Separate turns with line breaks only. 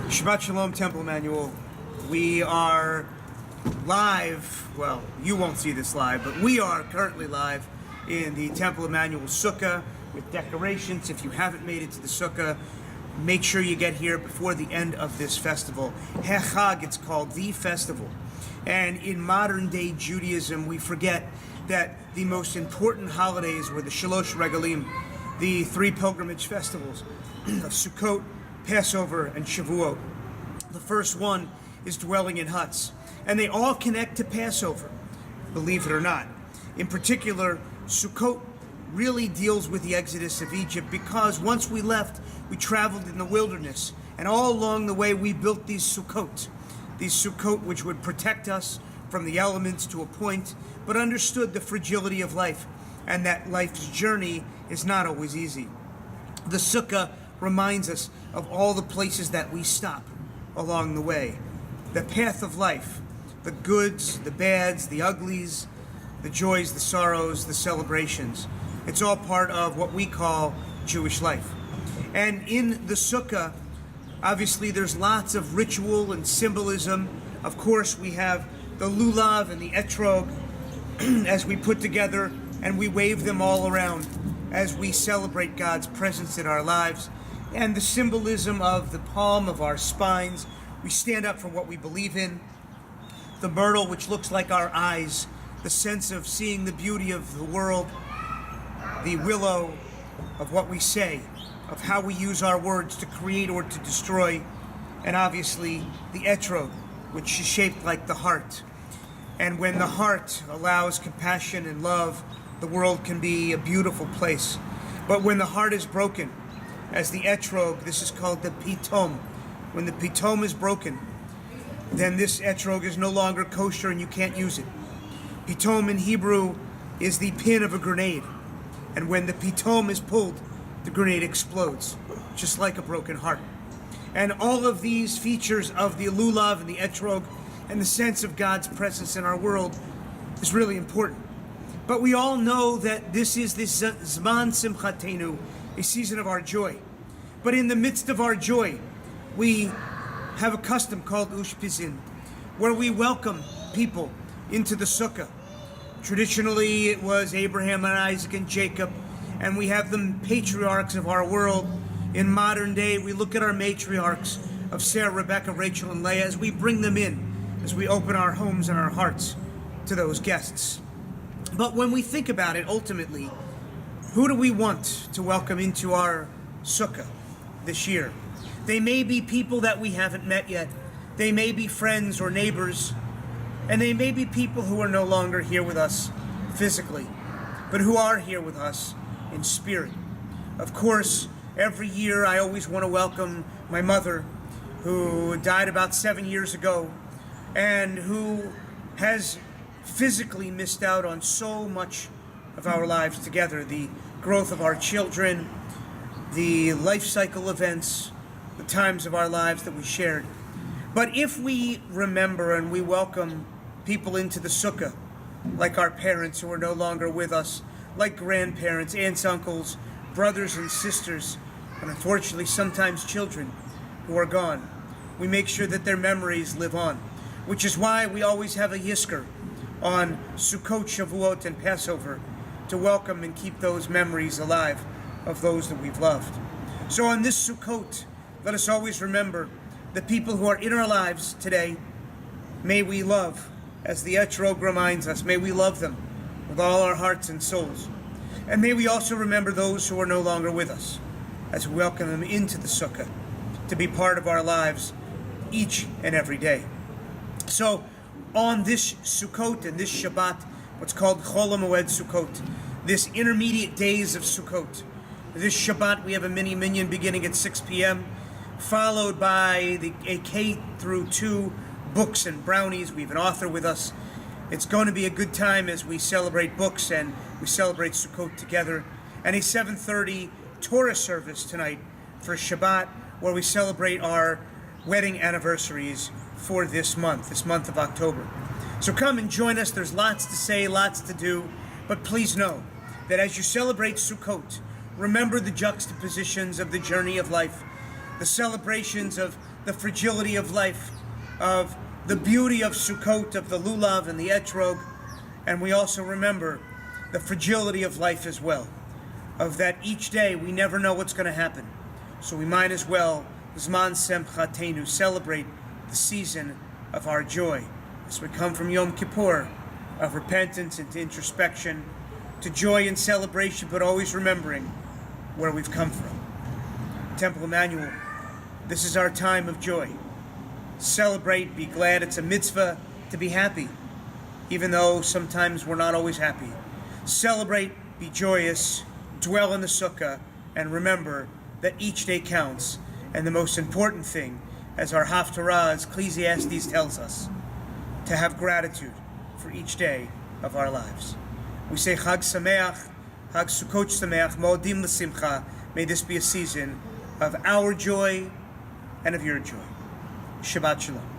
Shabbat Shalom, Temple Emmanuel. We are live, well, you won't see this live, but we are currently live in the Temple Emmanuel Sukkah with decorations. If you haven't made it to the Sukkah, make sure you get here before the end of this festival. Hechag, it's called the festival. And in modern day Judaism, we forget that the most important holidays were the Shalosh Regalim, the three pilgrimage festivals of Sukkot, Passover, and Shavuot. The first one is dwelling in huts, and they all connect to Passover, believe it or not. In particular, Sukkot really deals with the exodus of Egypt, because once we left, we traveled in the wilderness, and all along the way we built these Sukkot which would protect us from the elements to a point, but understood the fragility of life, and that life's journey is not always easy. The Sukkah reminds us of all the places that we stop along the way. The path of life, the goods, the bads, the uglies, the joys, the sorrows, the celebrations. It's all part of what we call Jewish life. And in the Sukkah, obviously there's lots of ritual and symbolism. Of course, we have the lulav and the etrog as we put together, and we wave them all around as we celebrate God's presence in our lives. And the symbolism of the palm of our spines. We stand up for what we believe in. The myrtle, which looks like our eyes, the sense of seeing the beauty of the world. The willow, of what we say, of how we use our words to create or to destroy. And obviously the etrog, which is shaped like the heart. And when the heart allows compassion and love, the world can be a beautiful place. But when the heart is broken, as the etrog, this is called the pitom. When the pitom is broken, then this etrog is no longer kosher and you can't use it. Pitom in Hebrew is the pin of a grenade. And when the pitom is pulled, the grenade explodes, just like a broken heart. And all of these features of the lulav and the etrog and the sense of God's presence in our world is really important. But we all know that this is this Zman Simchatenu, a season of our joy. But in the midst of our joy, we have a custom called Ushpizin, where we welcome people into the Sukkah. Traditionally, it was Abraham and Isaac and Jacob, and we have the patriarchs of our world. In modern day, we look at our matriarchs of Sarah, Rebecca, Rachel, and Leah as we bring them in, as we open our homes and our hearts to those guests. But when we think about it, ultimately, who do we want to welcome into our Sukkah this year? They may be people that we haven't met yet. They may be friends or neighbors. And they may be people who are no longer here with us physically, but who are here with us in spirit. Of course, every year I always want to welcome my mother, who died about 7 years ago, and who has physically missed out on so much of our lives together. The growth of our children, the life cycle events, the times of our lives that we shared. But if we remember and we welcome people into the Sukkah, like our parents who are no longer with us, like grandparents, aunts, uncles, brothers and sisters, and unfortunately sometimes children who are gone, we make sure that their memories live on, which is why we always have a Yizkor on Sukkot, Shavuot, and Passover to welcome and keep those memories alive of those that we've loved. So on this Sukkot, let us always remember the people who are in our lives today. May we love, as the etrog reminds us, may we love them with all our hearts and souls. And may we also remember those who are no longer with us, as we welcome them into the Sukkah to be part of our lives each and every day. So on this Sukkot and this Shabbat, what's called Chol HaMoed Sukkot, this intermediate days of Sukkot, this Shabbat we have a mini minyan beginning at 6 p.m., followed by a K through 2 books and brownies. We have an author with us. It's going to be a good time as we celebrate books and we celebrate Sukkot together. And a 7:30 Torah service tonight for Shabbat, where we celebrate our wedding anniversaries for this month of October. So come and join us. There's lots to say, lots to do, but please know that as you celebrate Sukkot, remember the juxtapositions of the journey of life, the celebrations of the fragility of life, of the beauty of Sukkot, of the lulav and the etrog, and we also remember the fragility of life as well, of that each day we never know what's going to happen. So we might as well, Zman Simchatenu, celebrate the season of our joy. As we come from Yom Kippur, of repentance and introspection, to joy and celebration, but always remembering where we've come from. Temple Emmanuel, this is our time of joy. Celebrate, be glad. It's a mitzvah to be happy, even though sometimes we're not always happy. Celebrate, be joyous, dwell in the sukkah, and remember that each day counts. And the most important thing, as our Haftarah, as Ecclesiastes tells us, to have gratitude for each day of our lives. We say Chag Sameach, Chag Sukkot Sameach, Mo'adim L'Simcha. May this be a season of our joy and of your joy. Shabbat Shalom.